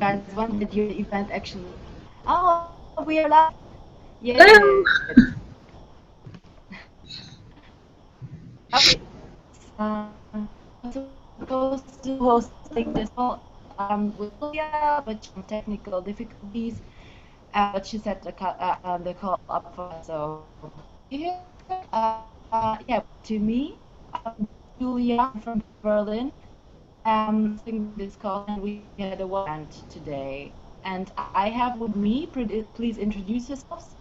guys wanted your event actually. Oh, we are live. Yes. Hello. Okay. I was supposed to hosting this call with Julia, but some technical difficulties. But she set the call up for us. So here, yeah, to me, Julia. I'm from Berlin. Hosting this call, and we had a wonderful event today. And I have with me, please introduce yourselves.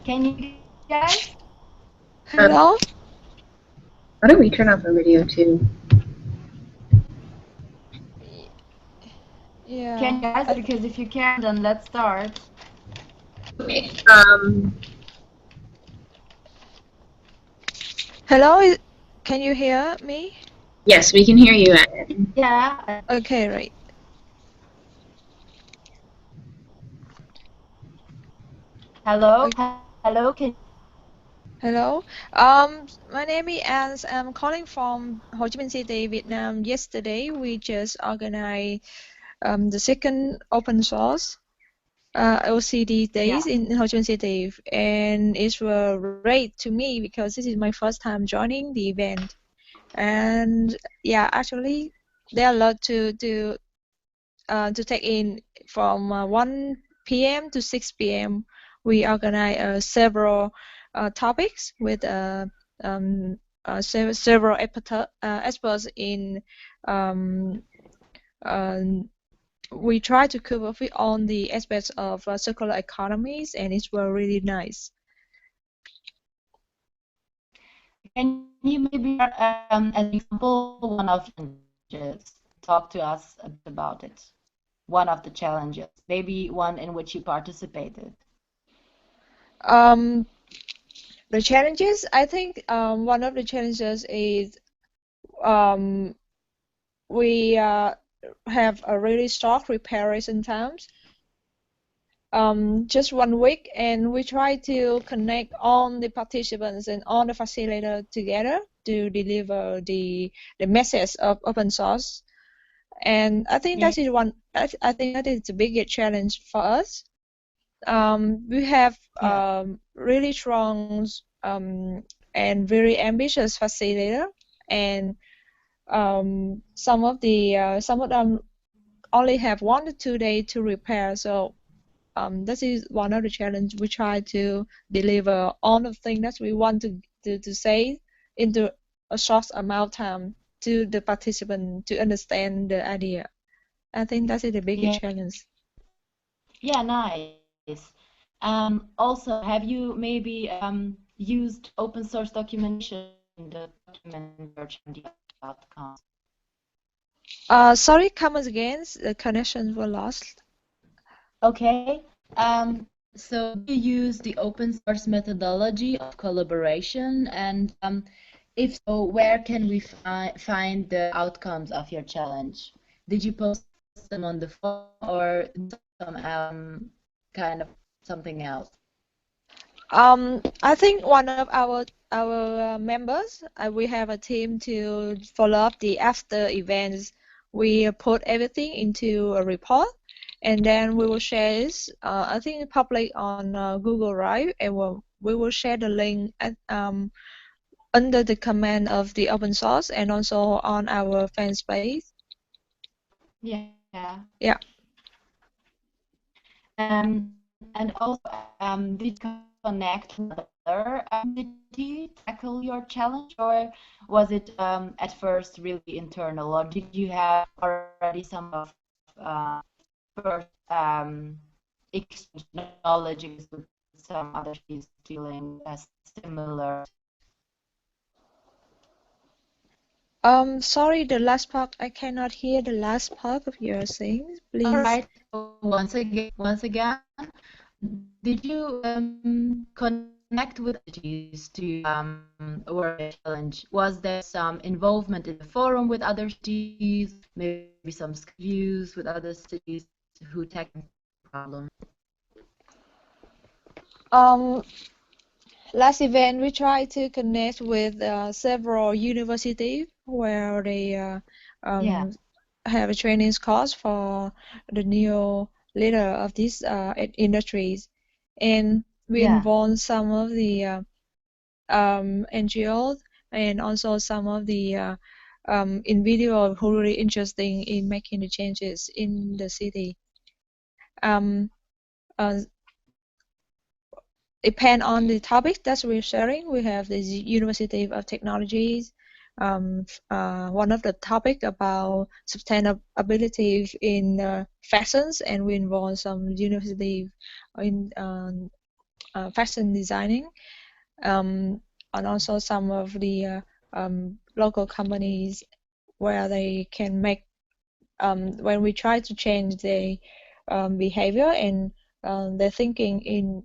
Can you guys? Hello? Why don't we turn off the video too? Can Yeah. you guys? Because if you can, then let's start. Okay. Hello? Can you hear me? Yes, we can hear you. Ed. Yeah. Okay, right. Hello. Okay. Hello. Can Hello. My name is Ans. I'm calling from Ho Chi Minh City, Vietnam. Yesterday, we just organized the second open source OCD days in Ho Chi Minh City, and it was great to me because this is my first time joining the event. And yeah, actually, there are a lot to take in from 1 p.m. to 6 p.m. We organize several topics with several experts in um, we try to cover on the aspects of circular economies, and it was really nice. Can you maybe, as an example, one of your challenges? Talk to us a bit about it. One of the challenges, maybe one in which you participated. Um, the challenges, I think one of the challenges is um, we have a really short preparation times, just 1 week, and we try to connect all the participants and all the facilitators together to deliver the message of open source. And I think that is one. I think that is the biggest challenge for us. We have Yeah. really strong and very ambitious facilitator, and some of them only have 1 to 2 days to repair. So this is one of the challenges. We try to deliver all the things that we want to say into a short amount of time to the participant to understand the idea. I think that is the biggest Yeah. challenge. Yeah. Nice. Also, have you maybe used open source documentation to document your change outcomes? Sorry, come again. The connections were lost. Okay. So do you use the open source methodology of collaboration? And if so, where can we find the outcomes of your challenge? Did you post them on the forum or some kind of something else? I think one of our members, we have a team to follow up the after events. We put everything into a report, and then we will share this. I think public on Google Drive, and we will share the link under the command of the open source, and also on our fan space. Yeah. Yeah. And also, did you connect with other community tackle your challenge, or was it at first really internal, or did you have already some of first exchange knowledges with some other cities dealing with a similar? Sorry, the last part. I cannot hear the last part of your saying. All Please. right. So once again, did you connect with cities to work on your challenge? Was there some involvement in the forum with other cities, maybe some views with other cities who tackled the problem? Um, Last event, we tried to connect with several universities where they Yeah. have a training course for the new leader of these industries, and we Yeah. involved some of the NGOs and also some of the individuals who are really interested in making the changes in the city. Um, uh, Depend on the topic that we're sharing. We have the University of Technologies. One of the topic about sustainability in fashions, and we involve some university in fashion designing, and also some of the local companies where they can make when we try to change their behavior and their thinking in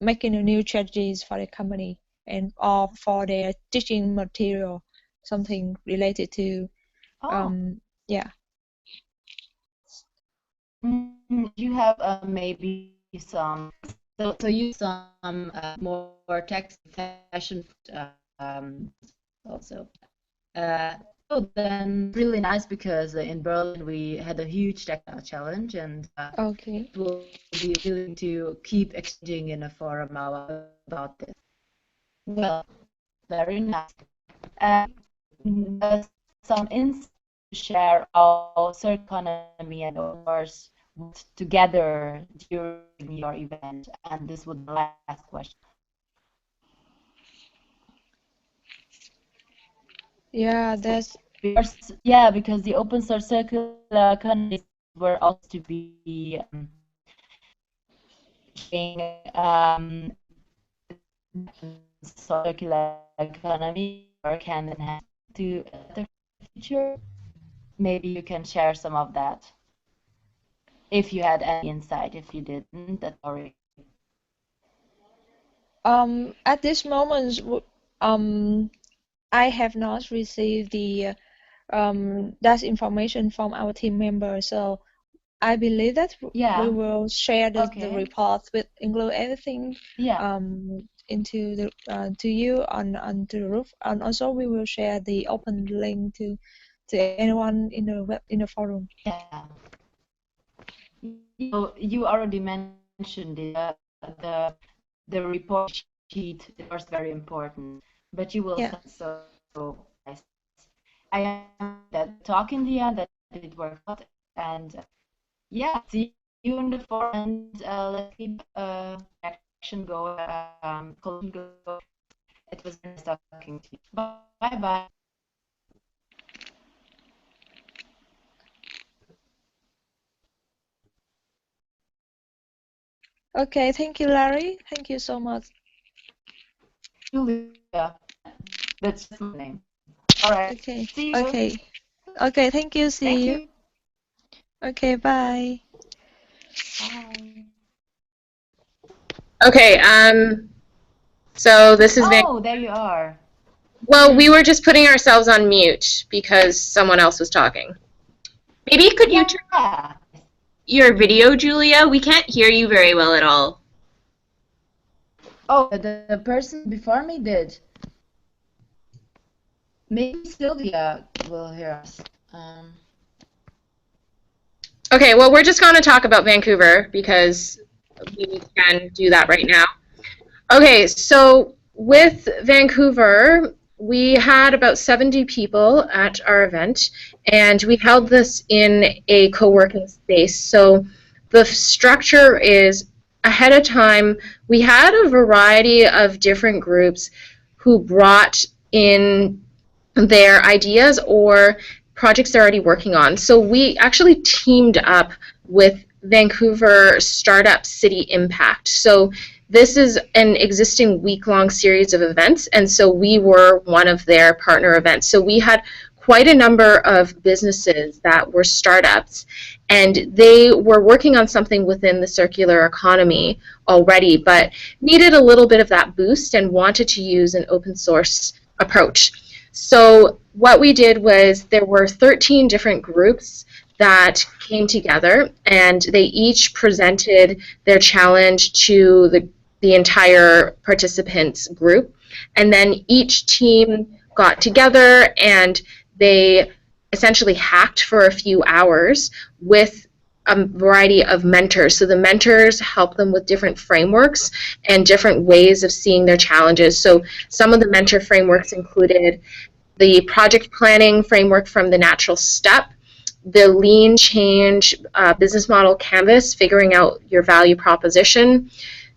making a new strategies for the company and or for their teaching material, something related to Oh. yeah. You have maybe some so you some more text fashion also. Oh, then really nice because in Berlin we had a huge textile challenge, and Okay. we'll be willing to keep exchanging in a forum about this. Well, very nice. There's some insights to share how circular economy and open source worked together during your event, and this was the last question. Yeah, that's Because the open source circular economies were also to be sharing circular economy work hand in hand to the future. Maybe you can share some of that if you had any insight. If you didn't, that's already. at this moment I have not received the that information from our team members, so I believe that we Yeah. will share the Okay. report with include everything Yeah. into the to you on to the roof, and also we will share the open link to anyone in the web in the forum. Yeah. You already mentioned it. The report sheet. It was very important, but you will Yeah. send so nice. I am that talk in the end that it worked out, and yeah, see you in the forum, and let's keep action going, collision going. It was nice talking to you. Bye bye. Okay, thank you, Larry. Thank you so much. Julia. That's just my name. All right. Okay. See you. Okay. Okay, thank you. Thank See you. you. Okay, bye. Bye. Okay, so this is Oh, there you are. well, we were just putting ourselves on mute because someone else was talking. Maybe could you turn Yeah. your video, Julia? We can't hear you very well at all. Oh, the person before me did. Maybe Sylvia will hear us. Okay, well, we're just going to talk about Vancouver because we can do that right now. Okay, so with Vancouver, we had about 70 people at our event, and we held this in a co-working space. So the structure is ahead of time. We had a variety of different groups who brought in their ideas or projects they're already working on. So we actually teamed up with Vancouver Startup City Impact. So this is an existing week-long series of events, and so we were one of their partner events. So we had quite a number of businesses that were startups, and they were working on something within the circular economy already, but needed a little bit of that boost and wanted to use an open source approach. So what we did was there were 13 different groups that came together, and they each presented their challenge to the entire participants group. And then each team got together and they essentially hacked for a few hours with a variety of mentors. So the mentors help them with different frameworks and different ways of seeing their challenges. So some of the mentor frameworks included the project planning framework from the Natural Step, the Lean Change business model canvas, figuring out your value proposition,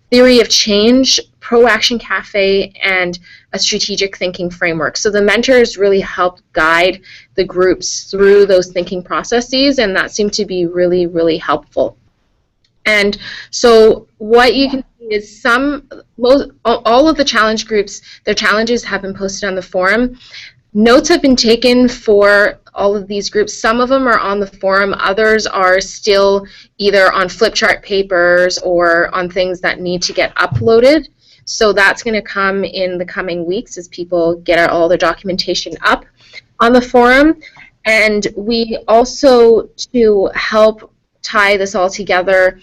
theory of change, Pro-Action Cafe, and a strategic thinking framework. So the mentors really helped guide the groups through those thinking processes, and that seemed to be really, really helpful. And so what you can see is all of the challenge groups, their challenges have been posted on the forum. Notes have been taken for all of these groups. Some of them are on the forum, others are still either on flip chart papers or on things that need to get uploaded. So that's going to come in the coming weeks as people get all their documentation up on the forum. And we also, to help tie this all together,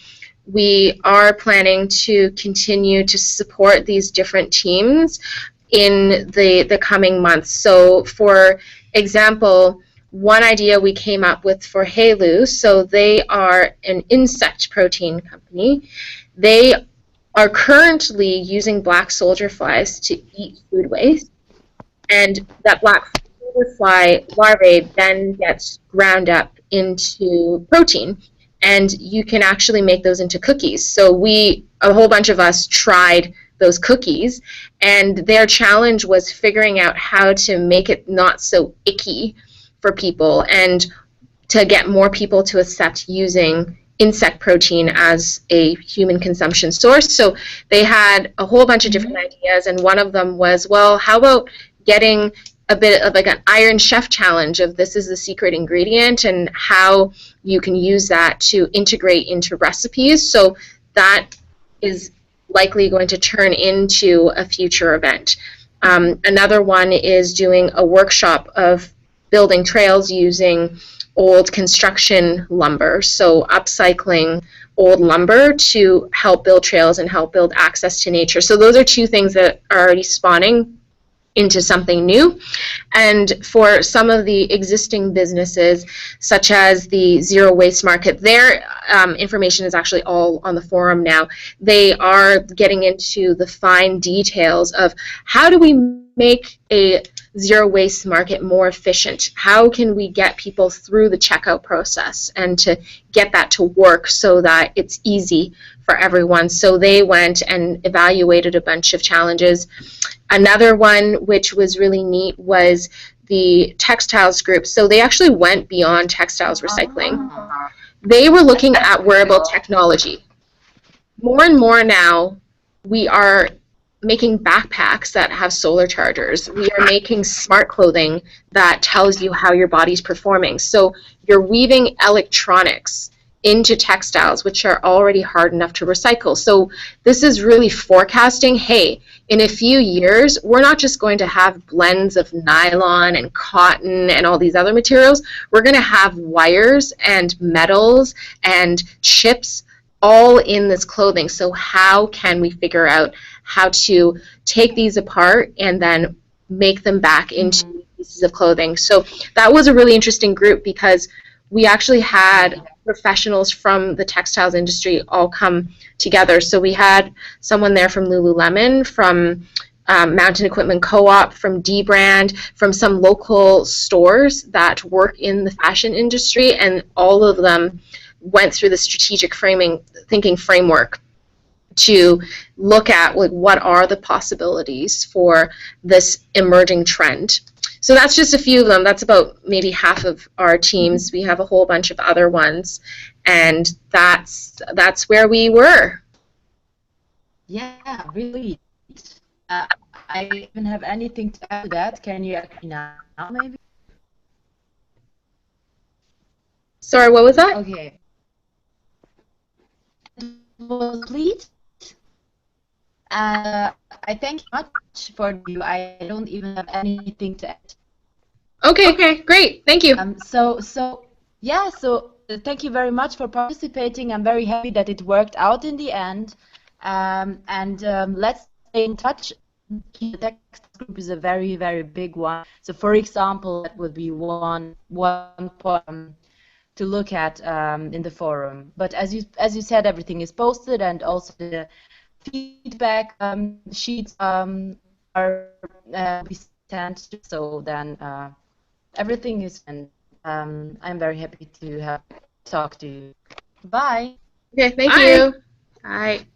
we are planning to continue to support these different teams in the coming months. So for example, one idea we came up with for Helu, so they are an insect protein company. They are currently using black soldier flies to eat food waste, and that black soldier fly larvae then gets ground up into protein, and you can actually make those into cookies. So a whole bunch of us tried those cookies, and their challenge was figuring out how to make it not so icky for people and to get more people to accept using insect protein as a human consumption source. So they had a whole bunch of different ideas, and one of them was, well, how about getting a bit of like an Iron Chef challenge of this is the secret ingredient and how you can use that to integrate into recipes. So that is likely going to turn into a future event. Another one is doing a workshop of building trails using old construction lumber, so upcycling old lumber to help build trails and help build access to nature. So those are two things that are already spawning into something new. And for some of the existing businesses, such as the Zero Waste Market, their information is actually all on the forum now. They are getting into the fine details of how do we make a zero waste market more efficient? How can we get people through the checkout process and to get that to work so that it's easy for everyone? So they went and evaluated a bunch of challenges. Another one which was really neat was the textiles group. So they actually went beyond textiles recycling. They were looking at wearable technology. More and more now, we are making backpacks that have solar chargers. We are making smart clothing that tells you how your body's performing. So you're weaving electronics into textiles, which are already hard enough to recycle. So this is really forecasting, hey, in a few years, we're not just going to have blends of nylon and cotton and all these other materials. We're going to have wires and metals and chips all in this clothing. So how can we figure out how to take these apart and then make them back into pieces of clothing? So that was a really interesting group because we actually had professionals from the textiles industry all come together. So we had someone there from Lululemon, from Mountain Equipment Co-op, from D-Brand, from some local stores that work in the fashion industry, and all of them went through the strategic thinking framework to look at like what are the possibilities for this emerging trend. So that's just a few of them. That's about maybe half of our teams. We have a whole bunch of other ones, and that's where we were. Yeah, really. I don't even have anything to add to that. Can you actually now, maybe? Sorry, what was that? Okay. It was complete. I thank you much for you. I don't even have anything to add. Okay, great. Thank you. So thank you very much for participating. I'm very happy that it worked out in the end. Let's stay in touch. The text group is a very, very big one. So, for example, that would be one point to look at in the forum. But as you said, everything is posted, and also the feedback sheets are be sent. So then everything is, and I'm very happy to have talked to you. Bye. Okay, thank Bye. you. Bye.